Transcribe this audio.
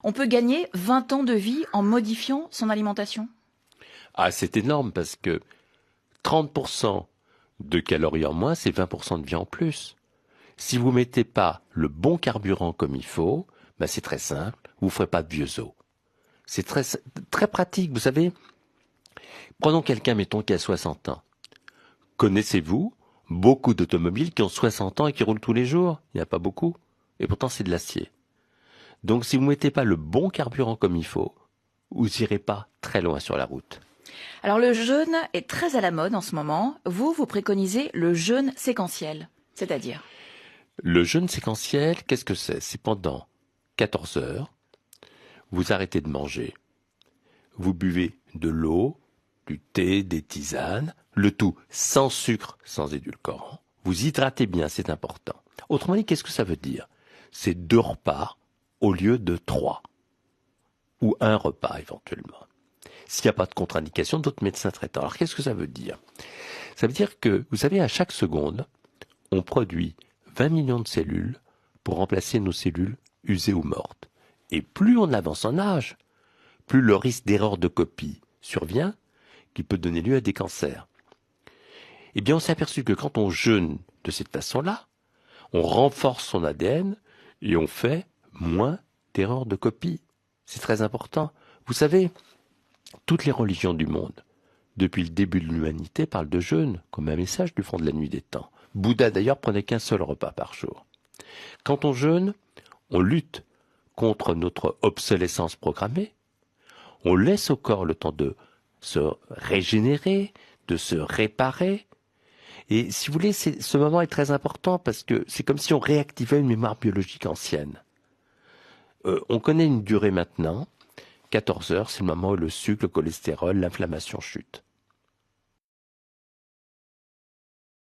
On peut gagner 20 ans de vie en modifiant son alimentation? Ah, c'est énorme parce que 30% de calories en moins, c'est 20% de vie en plus. Si vous mettez pas le bon carburant comme il faut, ben c'est très simple, vous ne ferez pas de vieux os. C'est très, très pratique, vous savez. Prenons quelqu'un, mettons, qui a 60 ans. Connaissez-vous beaucoup d'automobiles qui ont 60 ans et qui roulent tous les jours? Il n'y en a pas beaucoup. Et pourtant, c'est de l'acier. Donc, si vous ne mettez pas le bon carburant comme il faut, vous n'irez pas très loin sur la route. Alors le jeûne est très à la mode en ce moment. Vous préconisez le jeûne séquentiel, c'est-à-dire? Le jeûne séquentiel, qu'est-ce que c'est? C'est pendant 14 heures, vous arrêtez de manger, vous buvez de l'eau, du thé, des tisanes, le tout sans sucre, sans édulcorant. Vous hydratez bien, c'est important. Autrement dit, qu'est-ce que ça veut dire? C'est 2 repas au lieu de 3. Ou 1 repas éventuellement. S'il n'y a pas de contre-indication, d'autres médecins traitants. Alors qu'est-ce que ça veut dire? Ça veut dire que, vous savez, à chaque seconde, on produit 20 millions de cellules pour remplacer nos cellules usées ou mortes. Et plus on avance en âge, plus le risque d'erreur de copie survient, qui peut donner lieu à des cancers. Eh bien, on s'est aperçu que quand on jeûne de cette façon-là, on renforce son ADN et on fait moins d'erreurs de copie. C'est très important. Vous savez, toutes les religions du monde, depuis le début de l'humanité, parlent de jeûne comme un message du fond de la nuit des temps. Bouddha, d'ailleurs, prenait qu'un seul repas par jour. Quand on jeûne, on lutte contre notre obsolescence programmée. On laisse au corps le temps de se régénérer, de se réparer. Et si vous voulez, ce moment est très important parce que c'est comme si on réactivait une mémoire biologique ancienne. On connaît une durée maintenant. 14 heures, c'est le moment où le sucre, le cholestérol, l'inflammation chute.